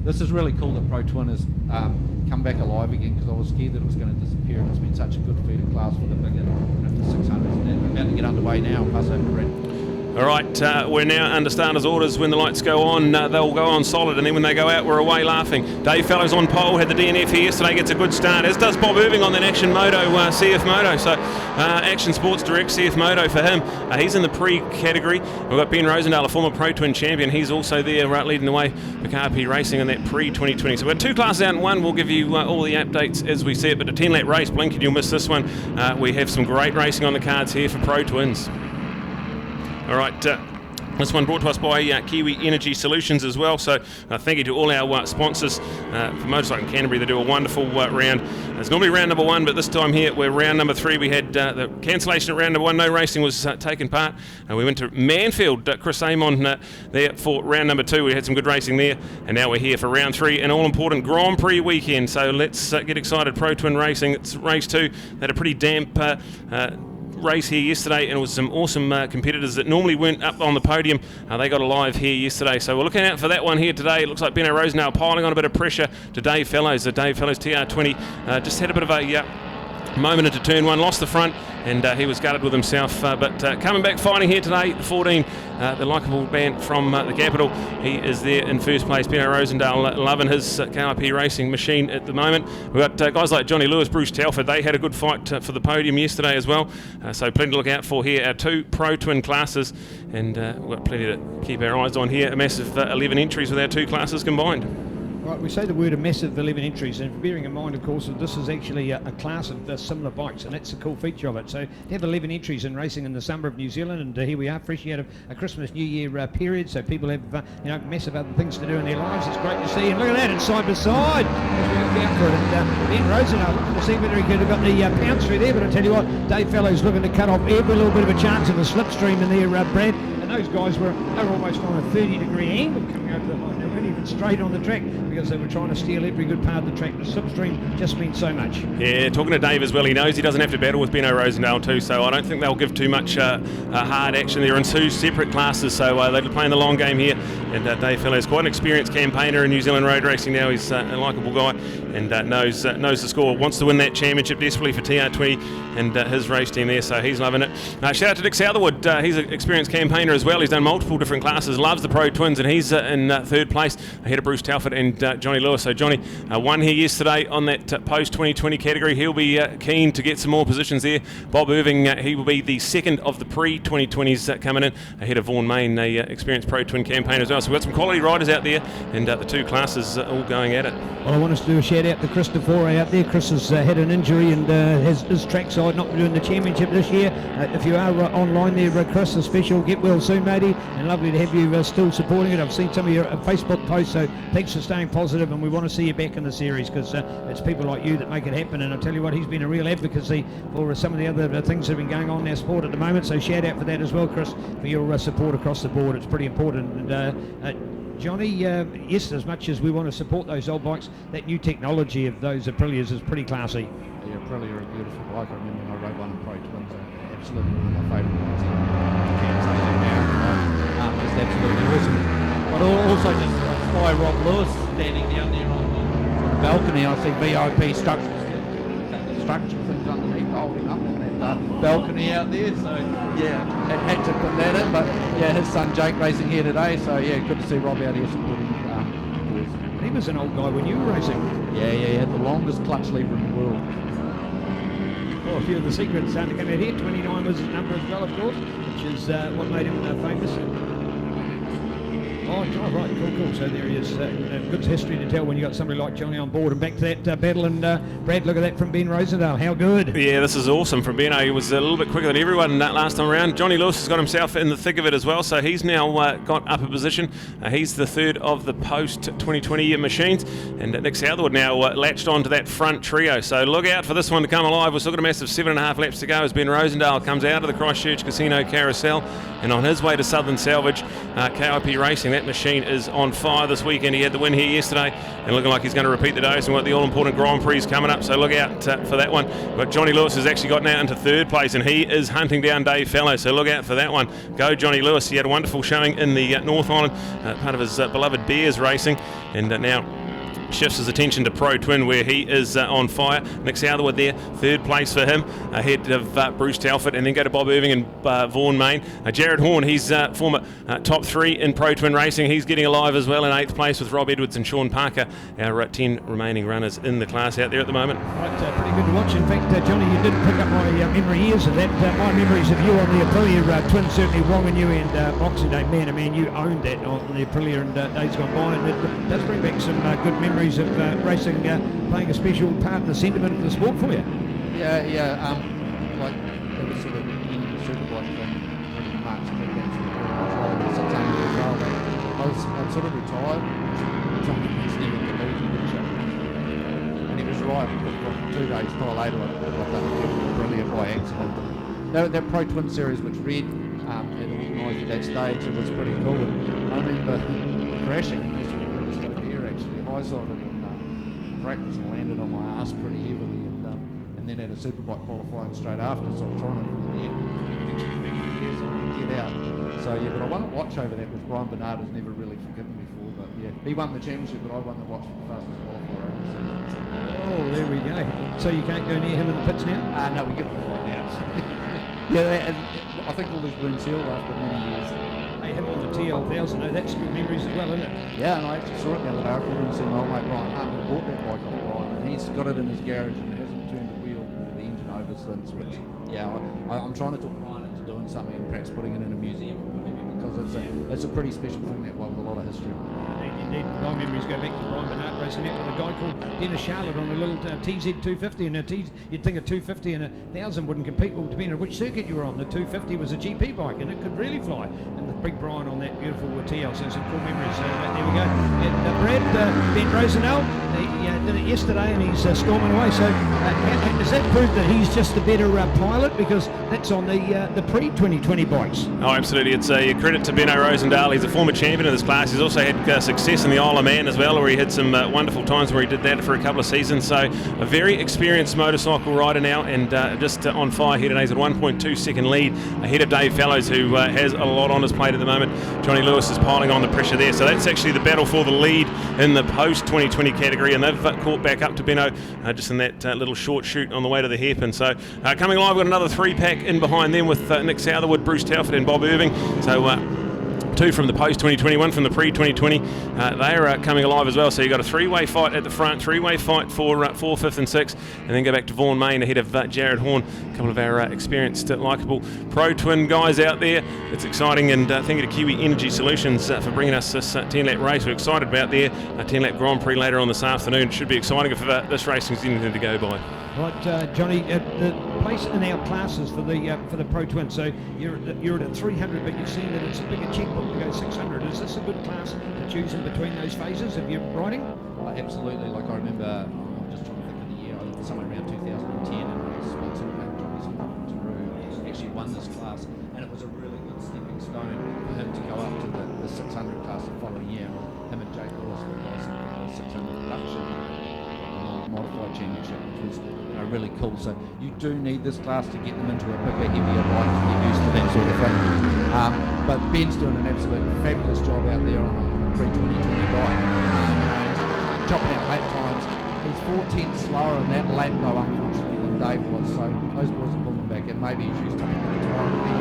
this is really cool that Pro Twin has come back alive again, because I was scared that it was going to disappear, and it's been such a good feeder class for the bigger, the 600s, and about to get underway now. Pass over to Brad. All right, we're now under starters' orders. When the lights go on, they'll go on solid, and then when they go out, we're away laughing. Dave Fellows on pole, had the DNF here yesterday, gets a good start, as does Bob Irving on that Action Moto, CF Moto. So Action Sports Direct, CF Moto for him. He's in the pre-category. We've got Ben Rosendale, a former Pro Twin champion. He's also there leading the way for KRP Racing in that pre-2020. So we've got 2 classes out in one. We'll give you all the updates as we see it. But a 10-lap race, blink and you'll miss this one. We have some great racing on the cards here for Pro Twins. All right. This one brought to us by Kiwi Energy Solutions as well, so thank you to all our sponsors. For Motorcycle in Canterbury, they do a wonderful round. It's normally round number 1, but this time here we're round number 3. We had the cancellation at round number 1, no racing was taken part. We went to Manfield, Chris Amon there for round number 2. We had some good racing there, and now we're here for round 3, an all-important Grand Prix weekend. So let's get excited. Pro Twin Racing, it's race 2. They had a pretty damp race here yesterday, and it was some awesome competitors that normally weren't up on the podium. They got alive here yesterday, so we're looking out for that one here today. It looks like Benno Rosendale piling on a bit of pressure to Dave Fellows. The Dave Fellows TR20 just had a bit of a moment into turn 1, lost the front, and he was gutted with himself, but coming back fighting here today, the 14, the likeable man from the capital, he is there in first place. Benno Rosendale loving his KRP racing machine at the moment. We've got guys like Johnny Lewis, Bruce Telford, they had a good fight for the podium yesterday as well, so plenty to look out for here. Our 2 Pro Twin classes, and we've got plenty to keep our eyes on here. A massive 11 entries with our 2 classes combined. Right, we say the word a massive 11 entries, and bearing in mind, of course, that this is actually a class of similar bikes, and that's the cool feature of it. So to have 11 entries in racing in the summer of New Zealand, and here we are, freshly out of a Christmas New Year period, so people have massive other things to do in their lives. It's great to see, and look at that, it's side by side as we look out for it. And Ben Rosendale looking to see whether he could have got the pounce through there, but I tell you what, Dave Fellows looking to cut off every little bit of a chance of a slipstream in there, Brad. And those guys were almost on a 30-degree angle coming over the line. They weren't even straight on the track because they were trying to steal every good part of the track. The slipstream just means so much. Yeah, talking to Dave as well, he knows he doesn't have to battle with Benno Rosendale too, so I don't think they'll give too much hard action. They're in 2 separate classes, so they're playing the long game here. And Dave Fellows, quite an experienced campaigner in New Zealand road racing now. He's a likeable guy and knows the score. Wants to win that championship desperately for TR20 and his race team there, so he's loving it. Shout out to Dick Southerwood. He's an experienced campaigner as well. He's done multiple different classes, loves the Pro Twins, and he's in 3rd place ahead of Bruce Telford and Johnny Lewis. So Johnny won here yesterday on that post-2020 category. He'll be keen to get some more positions there. Bob Irving, he will be the 2nd of the pre-2020s coming in ahead of Vaughan Main, a experienced Pro Twin campaigner as well. So we've got some quality riders out there, and the 2 classes all going at it. Well, I want us to do a shout out to Chris DeFore out there. Chris has had an injury and has his trackside not doing the championship this year. If you are online there, Chris, a special get well soon, matey, and lovely to have you still supporting it. I've seen some of your Facebook posts, so thanks for staying positive, and we want to see you back in the series because it's people like you that make it happen. And I tell you what, he's been a real advocacy for some of the other things that have been going on in our sport at the moment, so shout out for that as well, Chris, for your support across the board. It's pretty important. And Johnny, yes, as much as we want to support those old bikes, that new technology of those Aprilias is pretty classy. Yeah, Aprilia are a beautiful bike. I remember when I rode one in Pro Twins, absolutely one of my favourite ones. Can't say that now. It's absolutely awesome. But also just by Rob Lewis standing down there on the balcony, I see VIP structure things underneath holding up on that balcony out there. So yeah, had to put that in. But yeah, his son Jake racing here today. So yeah, good to see Rob out here supporting. He was an old guy when you were racing. Yeah, he had the longest clutch lever in the world. Well, a few of the secrets starting to come out here. 29 was his number as well, of course, which is what made him famous. Oh, right, cool. So there he is. Good history to tell when you got somebody like Johnny on board. And back to that battle, and Brad, look at that from Ben Rosendale. How good. Yeah, this is awesome from Ben. He was a little bit quicker than everyone last time around. Johnny Lewis has got himself in the thick of it as well, so he's now got up a position. He's the 3rd of the post-2020 machines, and Nick Southerwood now latched onto that front trio. So look out for this one to come alive. We've still got a massive 7.5 laps to go as Ben Rosendale comes out of the Christchurch Casino Carousel, and on his way to Southern Salvage, KRP Racing. That machine is on fire this weekend. He had the win here yesterday and looking like he's going to repeat the dose. And we've got the all-important Grand Prix coming up, so look out for that one. But Johnny Lewis has actually gotten out into 3rd place, and he is hunting down Dave Fellows, so look out for that one. Go Johnny Lewis. He had a wonderful showing in the North Island, part of his beloved Bears racing, and now shifts his attention to Pro Twin, where he is on fire. Nick Southwood there, third place for him, ahead of Bruce Telford, and then go to Bob Irving and Vaughan Main. Jared Horn, he's former top 3 in Pro Twin racing. He's getting alive as well in 8th place with Rob Edwards and Sean Parker, our 10 remaining runners in the class out there at the moment. Right, pretty good to watch. In fact, Johnny, you did pick up my memory years of that. My memories of you on the Aprilia Twin, certainly Whanganui and Boxing Day, man, you owned that on the Aprilia in days gone by, and it does bring back some good memories of racing playing a special part in the sentiment of the sport for you. Yeah, like it was sort of the Superbike thing pretty much. I think that's what I was 600 years old. I'd sort of retired. Something he's never believed, and he was right. 2 days later, I got done brilliant by accident. That Pro Twin series, which Red had organised at that stage, it was pretty cool. And I remember crashing. Just over here actually, high-sided and practice and landed on my ass pretty heavily, and then had a Superbike qualifying straight after, so I'm trying to get out. So yeah, but I won a watch over that, which Brian Bernard has never really forgiven me for. But yeah, he won the championship, but I won the watch for the fastest qualifier. Oh, there we go. So you can't go near him in the pits now? No, we get the right now. Yeah, and I think all these been sealed after many years. Hey, him on the TL1000, no, that's good memories as well, isn't it? Yeah, and I actually saw it the other day. I remember seeing my old mate Brian Hartman bought that bike off Brian, and he's got it in his garage and hasn't turned the wheel or the engine over since, which, yeah, I'm trying to talk Brian into doing something and perhaps putting it in a museum, because it's a pretty special thing, that one with a lot of history. Indeed. My memories go back to Brian Bernard racing out with a guy called Dennis Charlotte on a little TZ250, and you'd think a 250 and a 1000 wouldn't compete, well, depending on which circuit you were on. The 250 was a GP bike and it could really fly, and the big Brian on that beautiful TL, so some cool memories. So there we go. And Brad, Ben Rosenell, he did it yesterday and he's storming away, so does that prove that he's just a better pilot, because that's on the pre-2020 bikes? Oh, absolutely. It's a credit to Benno Rosendale. He's a former champion of this class. He's also had success in the Isle of Man as well, where he had some wonderful times where he did that for a couple of seasons. So a very experienced motorcycle rider now, and just on fire here today. He's at 1.2 second lead ahead of Dave Fellows, who has a lot on his plate at the moment. Johnny Lewis is piling on the pressure there. So that's actually the battle for the lead in the post-2020 category, and they've caught back up to Benno just in that little short shoot on the way to the hairpin. So coming live, we've got another 3-pack in behind them with Nick Southwood, Bruce Telford and Bob Irving. So 2 from the post-2020, 1 from the pre-2020. They are coming alive as well. So you've got a 3-way fight at the front, 3-way fight for 4th, 5th and 6th, and then go back to Vaughan Main ahead of Jared Horn, a couple of our experienced, likeable Pro Twin guys out there. It's exciting, and thank you to Kiwi Energy Solutions for bringing us this 10-lap race. We're excited about their 10-lap Grand Prix later on this afternoon. It should be exciting if this racing's anything to go by. Right, Johnny, the place in our classes for the Pro Twin, so you're at a 300, but you've seen that it's a bigger checkbook to go 600. Is this a good class to choose in between those phases of your riding? Absolutely. Like I remember, I'm just trying to think of the year, I think somewhere around 2010, and it was sponsored by Johnny actually won this class, and it was a really good stepping stone for him to go up to the 600 class the following year. Him and Jake Lewis were guys in the 600 production modified championship, which was really cool. So you do need this class to get them into a bigger, heavier bike to get used to that sort of thing. But Ben's doing an absolute fabulous job out there on a pre-2020 bike. Chopping out lap times. He's 4 tenths slower in that lap though, unfortunately, than Dave was. So those boys are pulling back, and maybe he's used to the time.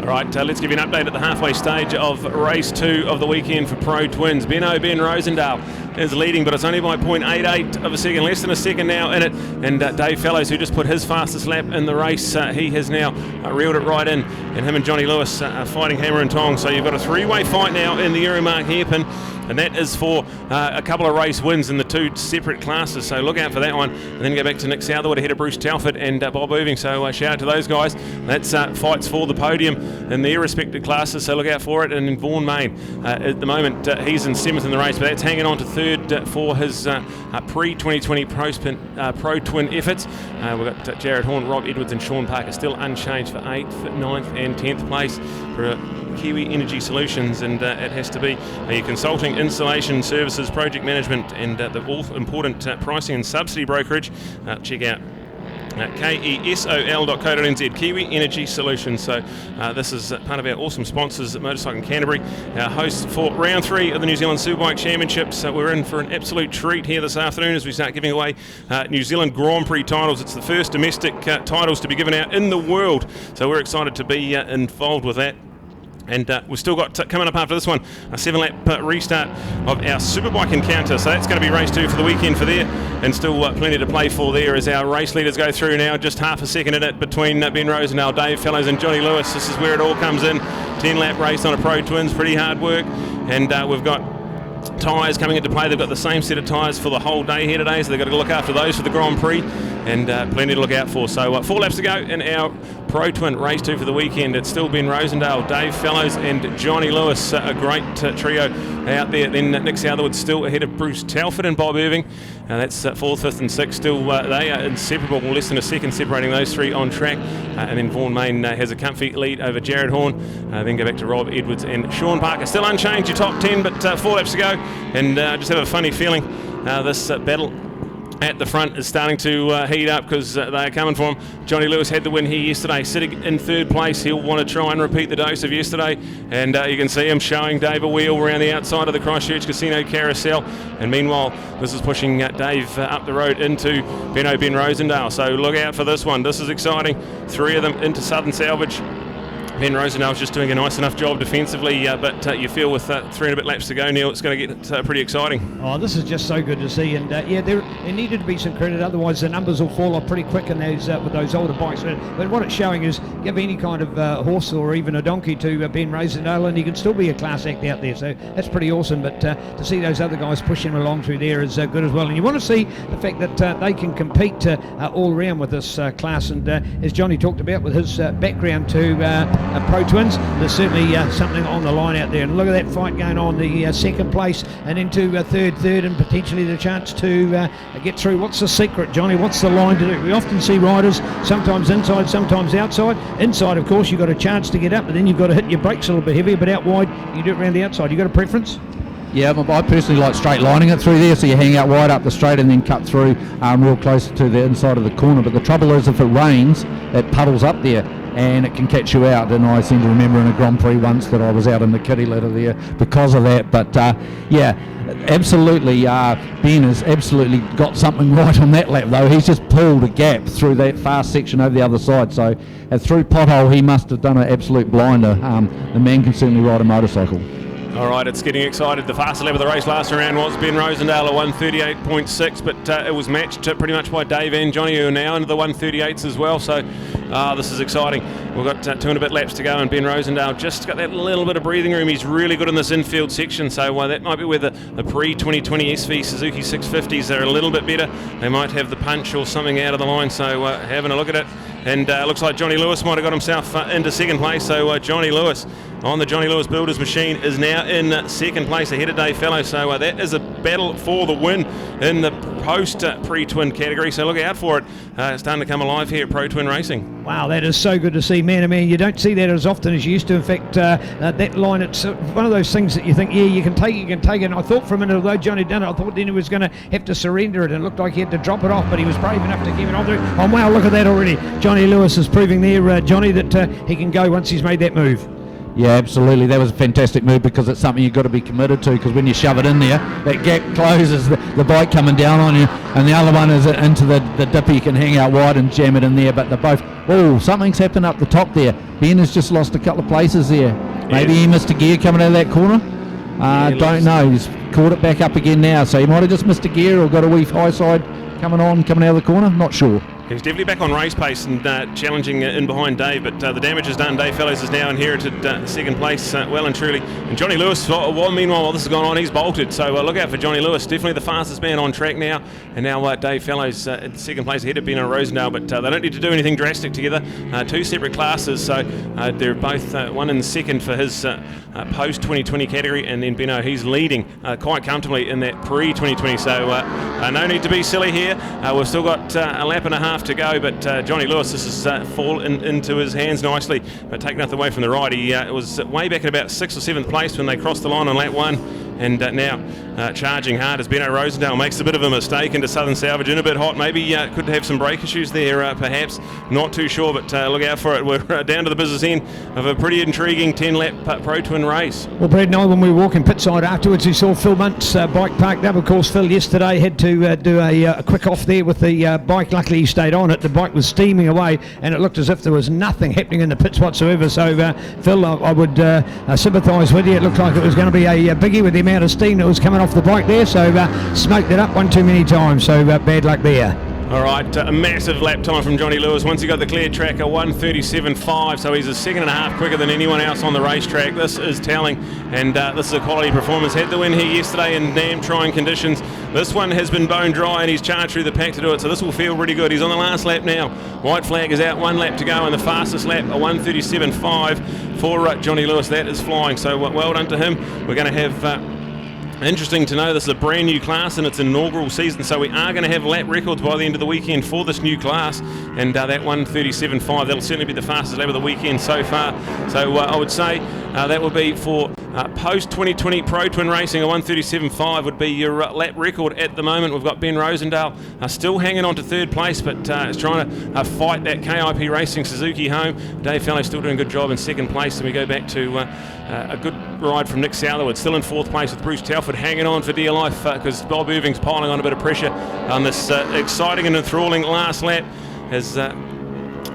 All right, let's give you an update at the halfway stage of race 2 of the weekend for Pro Twins. Ben Rosendale is leading, but it's only by 0.88 of a second, less than a second now in it. And Dave Fellows, who just put his fastest lap in the race, he has now reeled it right in. And him and Johnny Lewis are fighting hammer and tong. So you've got a 3-way fight now in the Euromark hairpin. And that is for a couple of race wins in the 2 separate classes, so look out for that one. And then go back to Nick Southwood ahead of Bruce Telford and Bob Irving, so shout out to those guys. That's fights for the podium in their respective classes, so look out for it. And in Vaughan Main, at the moment, he's in 7th in the race, but that's hanging on to 3rd for his pre-2020 Pro Twin efforts. We've got Jared Horn, Rob Edwards and Sean Parker still unchanged for 8th, 9th and 10th place for Kiwi Energy Solutions, and it has to be your consulting, installation services, project management, and the all-important pricing and subsidy brokerage. Check out KESOL.co.nz, Kiwi Energy Solutions. So this is part of our awesome sponsors at Motorcycle Canterbury, our hosts for round 3 of the New Zealand Superbike Championships. We're in for an absolute treat here this afternoon as we start giving away New Zealand Grand Prix titles. It's the first domestic titles to be given out in the world, so we're excited to be involved with that. And we've still got coming up after this one a 7-lap restart of our Superbike encounter, so that's going to be race 2 for the weekend for there, and still plenty to play for there as our race leaders go through now. Just half a second in it between Ben Rosendahl, Dave Fellows and Johnny Lewis. This is where it all comes in. 10-lap race on a Pro Twins, pretty hard work, and we've got tyres coming into play. They've got the same set of tyres for the whole day here today, so they've got to look after those for the Grand Prix, and plenty to look out for. So 4 laps to go in our Pro Twin race 2 for the weekend. It's still Ben Rosendahl, Dave Fellows and Johnny Lewis, a great trio out there. Then Nick Southerwood still ahead of Bruce Telford and Bob Irving. That's 4th, 5th and 6th. Still they are inseparable, less than a second separating those 3 on track. And then Vaughan Main has a comfy lead over Jared Horn. Then go back to Rob Edwards and Sean Parker. Still unchanged, your top 10, but 4 laps to go. And I just have a funny feeling this battle at the front is starting to heat up, because they are coming for him. Johnny Lewis had the win here yesterday, sitting in 3rd place. He'll want to try and repeat the dose of yesterday, and you can see him showing Dave a wheel around the outside of the Christchurch Casino Carousel. And meanwhile, this is pushing Dave up the road into Ben Rosendahl. So look out for this one. This is exciting. 3 of them into Southern Salvage. Ben Rosendahl's just doing a nice enough job defensively, but you feel with 3 and a bit laps to go, Neil, it's going to get pretty exciting. Oh, this is just so good to see, and yeah, there needed to be some credit, otherwise the numbers will fall off pretty quick in those with those older bikes. But what it's showing is, give any kind of horse or even a donkey to Ben Rosendahl, and he can still be a class act out there. So that's pretty awesome. But to see those other guys pushing along through there is good as well. And you want to see the fact that they can compete all round with this class. And as Johnny talked about with his background to Pro Twins, there's certainly something on the line out there. And look at that fight going on, the 2nd place and into 3rd, and potentially the chance to get through. What's the secret, Johnny? What's the line to do? We often see riders sometimes inside, sometimes outside. Inside, of course, you've got a chance to get up, but then you've got to hit your brakes a little bit heavier, but out wide, you do it around the outside. You got a preference? Yeah, I personally like straight lining it through there, so you hang out wide up the straight and then cut through real close to the inside of the corner. But the trouble is, if it rains, it puddles up there and it can catch you out. And I seem to remember in a Grand Prix once that I was out in the kiddie litter there because of that. But yeah, absolutely, Ben has absolutely got something right on that lap though. He's just pulled a gap through that fast section over the other side. So through pothole, he must have done an absolute blinder. The man can certainly ride a motorcycle. All right, it's getting excited. The fastest lap of the race last round was Ben Rosendahl at 1:38.6, but it was matched pretty much by Dave and Johnny, who are now into the 1:38s as well. So this is exciting. We've got 2 and a bit laps to go, and Ben Rosendahl just got that little bit of breathing room. He's really good in this infield section, so that might be where the pre-2020 SV Suzuki 650s are a little bit better. They might have the punch or something out of the line, so having a look at it. And looks like Johnny Lewis might have got himself into 2nd place, so Johnny Lewis on the Johnny Lewis Builders machine is now in 2nd place ahead of Dave Fellows. So that is a battle for the win in the post pre-twin category, so look out for it. It's starting to come alive here at Pro Twin Racing. Wow, that is so good to see, man. I mean, you don't see that as often as you used to. In fact, that line, it's one of those things that you think, yeah, you can take it. And I thought for a minute, although Johnny done it, I thought then he was going to have to surrender it, and it looked like he had to drop it off, but he was brave enough to keep it on there. Oh, wow, look at that already. Johnny Lewis is proving there, Johnny, that he can go once he's made that move. Yeah, absolutely. That was a fantastic move, because it's something you've got to be committed to, because when you shove it in there, that gap closes, the bike coming down on you, and the other one is into the dipper. You can hang out wide and jam it in there, but they're both... Oh, something's happened up the top there. Ben has just lost a couple of places there. Maybe he missed a gear coming out of that corner. Don't know. He's caught it back up again now, so he might have just missed a gear or got a wee high side coming out of the corner. Not sure. He's definitely back on race pace and challenging in behind Dave, but the damage is done. Dave Fellows has now inherited 2nd place well and truly. And Johnny Lewis, meanwhile, while this has gone on, he's bolted. So look out for Johnny Lewis, definitely the fastest man on track now. And now Dave Fellows at 2nd place ahead of Ben Rosendahl, but they don't need to do anything drastic together. 2 separate classes, so they're both 1 and 2nd for his post-2020 category, and then Benno, he's leading quite comfortably in that pre-2020. So no need to be silly here. We've still got a lap and a half to go, but Johnny Lewis, this has fallen into his hands nicely, but taking nothing away from the ride. He was way back at about 6th or 7th place when they crossed the line on lap 1, and now charging hard as Benno Rosendale makes a bit of a mistake into Southern Salvage, in a bit hot, maybe could have some brake issues there perhaps, not too sure, but look out for it. We're down to the business end of a pretty intriguing 10-lap Pro Twin race. Well, Brad and I, when we were walking pit side afterwards, we saw Phil Munt's bike parked up. Of course, Phil yesterday had to do a quick off there with the bike. Luckily he stayed on it. The bike was steaming away and it looked as if there was nothing happening in the pits whatsoever. So Phil, I would sympathise with you. It looked like it was going to be a biggie with the amount of steam that was coming off the bike there. So smoked it up one too many times. So bad luck there. All right, a massive lap time from Johnny Lewis. Once he got the clear track, a 1:37.5, so he's a second and a half quicker than anyone else on the racetrack. This is telling, and this is a quality performance. Had the win here yesterday in damn trying conditions. This one has been bone dry, and he's charged through the pack to do it, so this will feel really good. He's on the last lap now. White flag is out, 1 lap to go, and the fastest lap, a 1:37.5 for Johnny Lewis. That is flying, so well done to him. We're going to have... Interesting to know this is a brand new class and it's an inaugural season, so we are going to have lap records by the end of the weekend for this new class, and that 1:37.5, that'll certainly be the fastest lap of the weekend so far. So I would say that would be for post 2020 Pro Twin racing, a 1:37.5 would be your lap record at the moment. We've got Ben Rosendale still hanging on to third place, but is trying to fight that KIP Racing Suzuki home. Dave Fellow still doing a good job in second place, and we go back to a good ride from Nick Southerwood, still in fourth place with Bruce Telford hanging on for dear life because Bob Irving's piling on a bit of pressure on this exciting and enthralling last lap as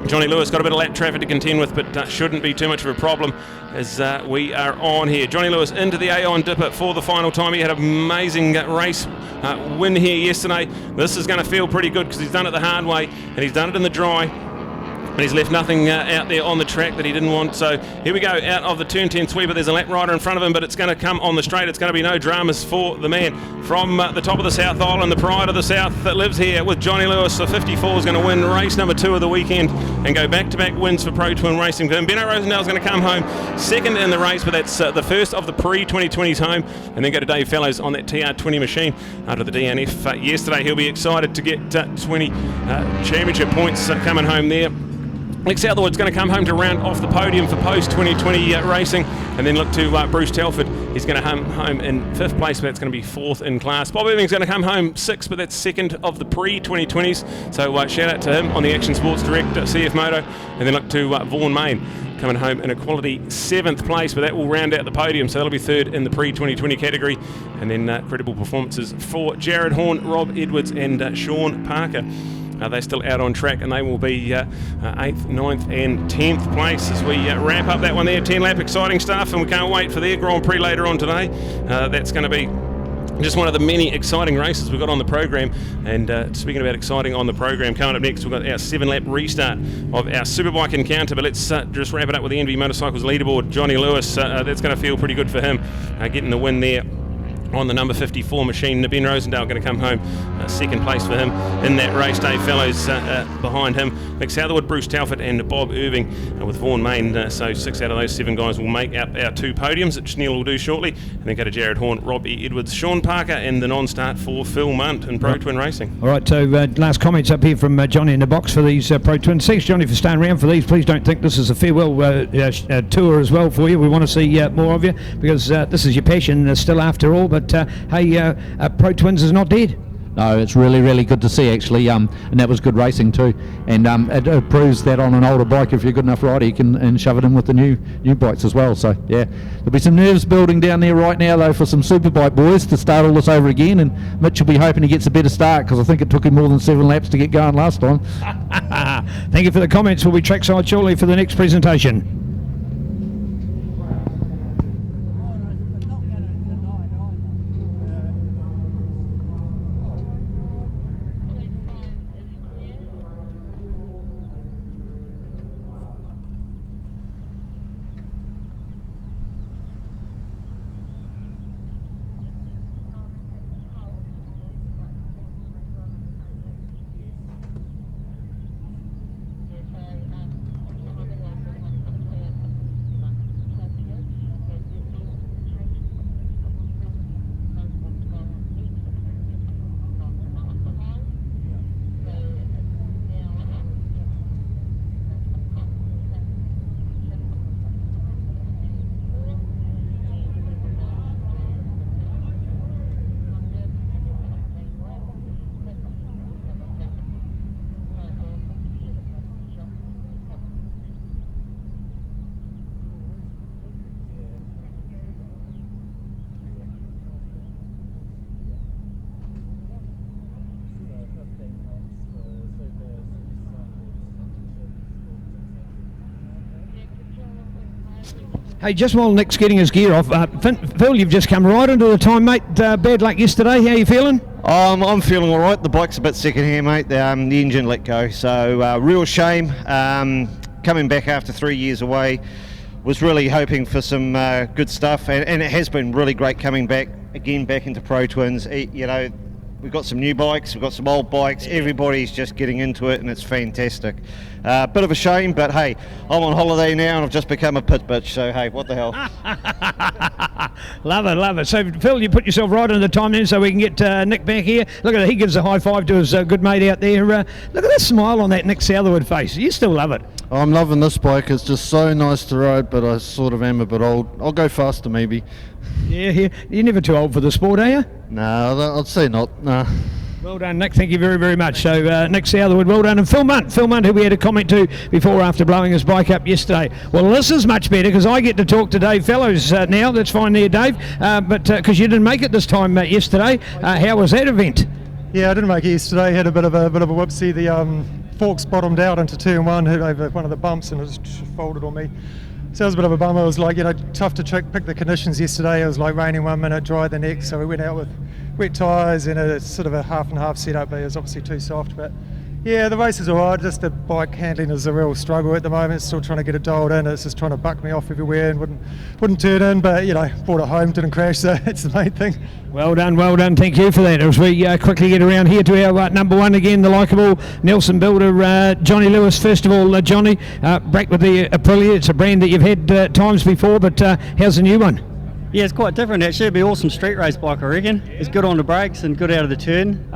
Johnny Lewis got a bit of lap traffic to contend with, but shouldn't be too much of a problem as we are on here. Johnny Lewis into the Aon Dipper for the final time. He had an amazing race win here yesterday. This is going to feel pretty good because he's done it the hard way and he's done it in the dry. And he's left nothing out there on the track that he didn't want. So here we go, out of the turn 10 sweeper. There's a lap rider in front of him, but it's going to come on the straight. It's going to be no dramas for the man from the top of the South Island, the pride of the South that lives here with Johnny Lewis. So 54 is going to win race number 2 of the weekend and go back-to-back wins for Pro Twin Racing. Benno Rosendale is going to come home second in the race, but that's the first of the pre-2020s home, and then go to Dave Fellows on that TR20 machine after the DNF yesterday. He'll be excited to get 20 championship points coming home there. Nick Southerwood's going to come home to round off the podium for post-2020 racing, and then look to Bruce Telford. He's going to come home in 5th place, but that's going to be 4th in class. Bob Irving's going to come home 6th, but that's 2nd of the pre-2020s. So shout out to him on the Action Sports Direct CF Moto, and then look to Vaughan Main coming home in a quality 7th place, but that will round out the podium, so that'll be 3rd in the pre-2020 category, and then credible performances for Jared Horn, Rob Edwards and Sean Parker. They're still out on track, and they will be 8th, 9th and 10th place as we wrap up that one there. 10 lap exciting stuff, and we can't wait for their Grand Prix later on today. That's going to be just one of the many exciting races we've got on the program. And speaking about exciting on the program, coming up next we've got our 7-lap restart of our Superbike encounter. But let's just wrap it up with the NV Motorcycles leaderboard. Johnny Lewis, that's going to feel pretty good for him, getting the win there on the number 54 machine. Ben Rosendale going to come home 2nd place for him in that race. Dave Fellows behind him. Nick Southerwood, Bruce Telford and Bob Irving with Vaughan Main. So 6 out of those 7 guys will make up our 2 podiums, which Neil will do shortly. And then go to Jared Horn, Rob Edwards, Sean Parker and the non-start for Phil Munt in Pro Twin Racing. All right, so last comments up here from Johnny in the box for these Pro Twins. Thanks, Johnny, for staying around for these. Please don't think this is a farewell tour as well for you. We want to see more of you because this is your passion still after all. But hey, Pro Twins is not dead. No, it's really, really good to see actually, and that was good racing too. And it proves that on an older bike, if you're a good enough rider, you can shove it in with the new bikes as well. So yeah, there'll be some nerves building down there right now though for some Superbike boys to start all this over again. And Mitch will be hoping he gets a better start because I think it took him more than 7 laps to get going last time. Thank you for the comments. We'll be trackside shortly for the next presentation. Hey, just while Nick's getting his gear off, Phil, you've just come right into the time, mate. Bad luck yesterday. How are you feeling? I'm feeling all right. The bike's a bit second here, mate. The engine let go, so real shame. Coming back after 3 years away, was really hoping for some good stuff, and it has been really great coming back again, back into Pro Twins. You know, we've got some new bikes, we've got some old bikes. Everybody's just getting into it, and it's fantastic. Bit of a shame, but hey, I'm on holiday now and I've just become a pit bitch, so hey, what the hell. Love it. So Phil, you put yourself right on the time then so we can get Nick back here. Look at it, he gives a high five to his good mate out there. Look at that smile on that Nick Southerwood face. You still love it. I'm loving this bike. It's just so nice to ride, but I sort of am a bit old. I'll go faster maybe. Yeah. You're never too old for the sport, are you? No, I'd say not. Nah. Well done, Nick. Thank you very, very much. So, Nick Southerwood, well done. And Phil Munt, who we had a comment to before after blowing his bike up yesterday. Well, this is much better because I get to talk to Dave Fellows now. That's fine there, Dave. But because you didn't make it this time yesterday, how was that event? Yeah, I didn't make it yesterday. Had a bit of a whoopsie. The forks bottomed out into turn one, hit over one of the bumps, and it just folded on me. So it was a bit of a bummer. It was like, tough to pick the conditions yesterday. It was like raining 1 minute, dry the next. So we went out with wet tyres and a sort of a half and half setup, but it was obviously too soft. But yeah, the race is alright. Just the bike handling is a real struggle at the moment. Still trying to get it dialed in. It's just trying to buck me off everywhere and wouldn't turn in. But brought it home, didn't crash. So that's the main thing. Well done. Thank you for that. As we quickly get around here to our number one again, the likeable Nelson builder, Johnny Lewis. First of all, Johnny, back with the Aprilia. It's a brand that you've had times before, but how's the new one? Yeah, it's quite different actually. It'll be an awesome street race bike, I reckon. It's good on the brakes and good out of the turn.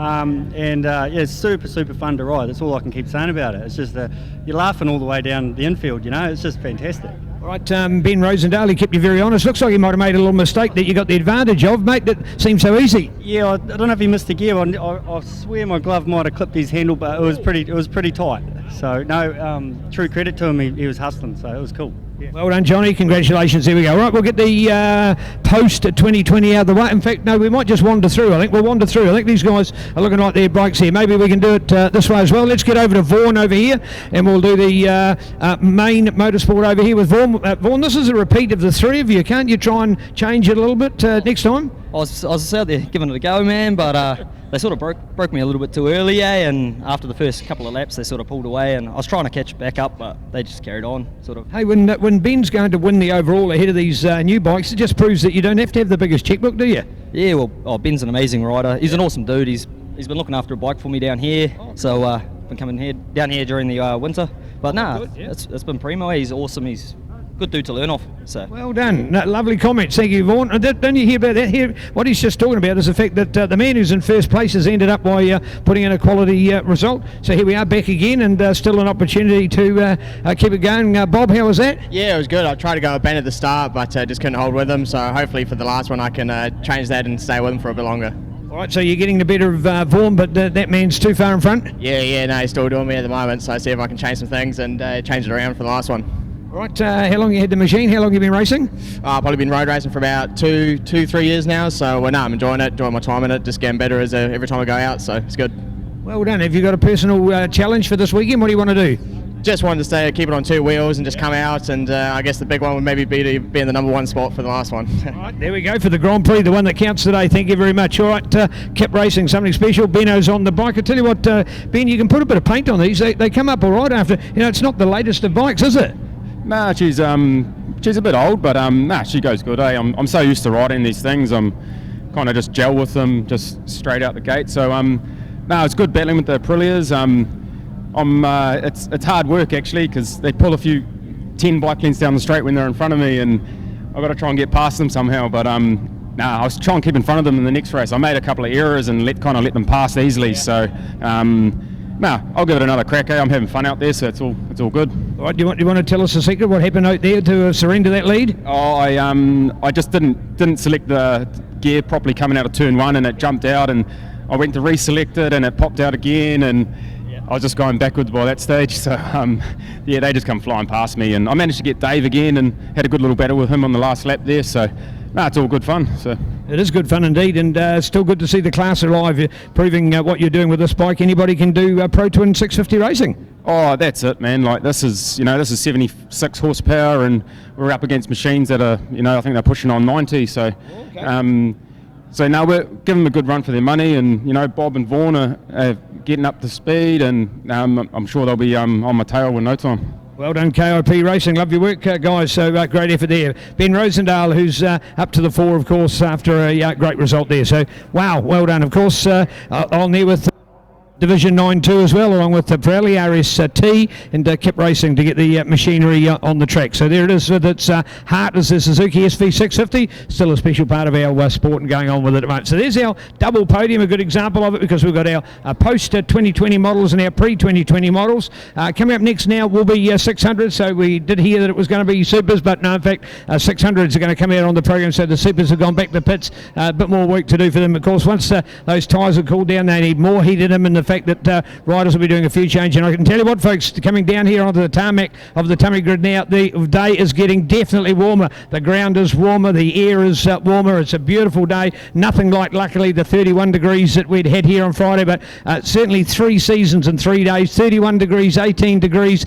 It's super fun to ride. That's all I can keep saying about it. It's just you're laughing all the way down the infield, It's just fantastic. All right, Ben Rosendale, he kept you very honest. Looks like you might have made a little mistake that you got the advantage of, mate. That seemed so easy. Yeah, I don't know if he missed the gear. I swear my glove might have clipped his handle, but it was pretty tight. So no, true credit to him. He was hustling, so it was cool. Yeah. Well done, Johnny. Congratulations. There we go. Right, we'll get the post 2020 out of the way. In fact, no, we might just wander through. I think we'll wander through. I think these guys are looking like their bikes here. Maybe we can do it this way as well. Let's get over to Vaughan over here, and we'll do the main motorsport over here with Vaughan. Vaughan, this is a repeat of the three of you. Can't you try and change it a little bit next time? I was out there giving it a go, man, but they sort of broke me a little bit too early, and after the first couple of laps they sort of pulled away, and I was trying to catch back up, but they just carried on, sort of. Hey, when Ben's going to win the overall ahead of these new bikes, it just proves that you don't have to have the biggest checkbook, do you? Yeah, well, Ben's an amazing rider. He's an awesome dude. He's been looking after a bike for me down here, so been coming down here during the winter. But it's been primo. He's awesome. He's good dude to learn off. So well done. No, lovely comments. Thank you, Vaughan. Don't you hear about that? Here, what he's just talking about is the fact that the man who's in first place has ended up by putting in a quality result. So here we are back again, and still an opportunity to keep it going. Bob, how was that? Yeah, it was good. I tried to go a bend at the start, but just couldn't hold with him. So hopefully for the last one I can change that and stay with him for a bit longer. All right, so you're getting the better of Vaughan, but that man's too far in front? Yeah, no, he's still doing me at the moment. So I see if I can change some things and change it around for the last one. All right, how long you had the machine? How long have you been racing? I've probably been road racing for about 3 years now, so I'm enjoying it, enjoying my time in it, just getting better every time I go out, so it's good. Well done. Have you got a personal challenge for this weekend? What do you want to do? Just wanted to keep it on 2 wheels and just come out, and I guess the big one would maybe be to be in the number 1 spot for the last one. All right, there we go for the Grand Prix, the one that counts today. Thank you very much. All right, Kip Racing, something special. Beno's on the bike. I tell you what, Ben, you can put a bit of paint on these. They come up all right after. It's not the latest of bikes, is it? Nah, she's a bit old, but she goes good. I'm so used to riding these things. I'm kind of just gel with them, just straight out the gate. So it's good battling with the Aprilias. It's hard work actually, because they pull a few 10 bike lengths down the straight when they're in front of me, and I've got to try and get past them somehow. But I was trying to keep in front of them in the next race. I made a couple of errors and let them pass easily. Yeah. So. I'll give it another crack. I'm having fun out there, so it's all good. All right, do you want to tell us a secret? What happened out there to surrender that lead? Oh, I just didn't select the gear properly coming out of turn 1, and it jumped out, and I went to reselect it, and it popped out again, and I was just going backwards by that stage. So they just come flying past me, and I managed to get Dave again, and had a good little battle with him on the last lap there. So. It's all good fun. So it is good fun indeed, and it's still good to see the class alive, proving what you're doing with this bike. Anybody can do Pro Twin 650 racing. Oh, that's it, man. Like this is 76 horsepower, and we're up against machines that are, I think they're pushing on 90. So, so now we're giving them a good run for their money, and Bob and Vaughan are getting up to speed, and I'm sure they'll be on my tail in no time. Well done, KIP Racing. Love your work, guys. So great effort there. Ben Rosendale, who's up to the fore, of course, after a great result there. So, wow, well done. Of course, on there with Division 9-2 as well, along with the Pirelli RST, and kept racing to get the machinery on the track. So there it is with its heart is the Suzuki SV650, still a special part of our sport and going on with it at the moment. So there's our double podium, a good example of it, because we've got our post-2020 models and our pre-2020 models. Coming up next now will be 600, so we did hear that it was going to be supers, but no, in fact, 600s are going to come out on the program, so the supers have gone back to pits. A bit more work to do for them, of course. Once those tyres are cooled down, they need more heat in them, and the fact that riders will be doing a few changes. And I can tell you what, folks, coming down here onto the tarmac of the tummy grid now, the day is getting definitely warmer. The ground is warmer, the air is warmer. It's a beautiful day. Nothing like, luckily, the 31 degrees that we'd had here on Friday, but certainly 3 seasons in 3 days. 31 degrees, 18 degrees.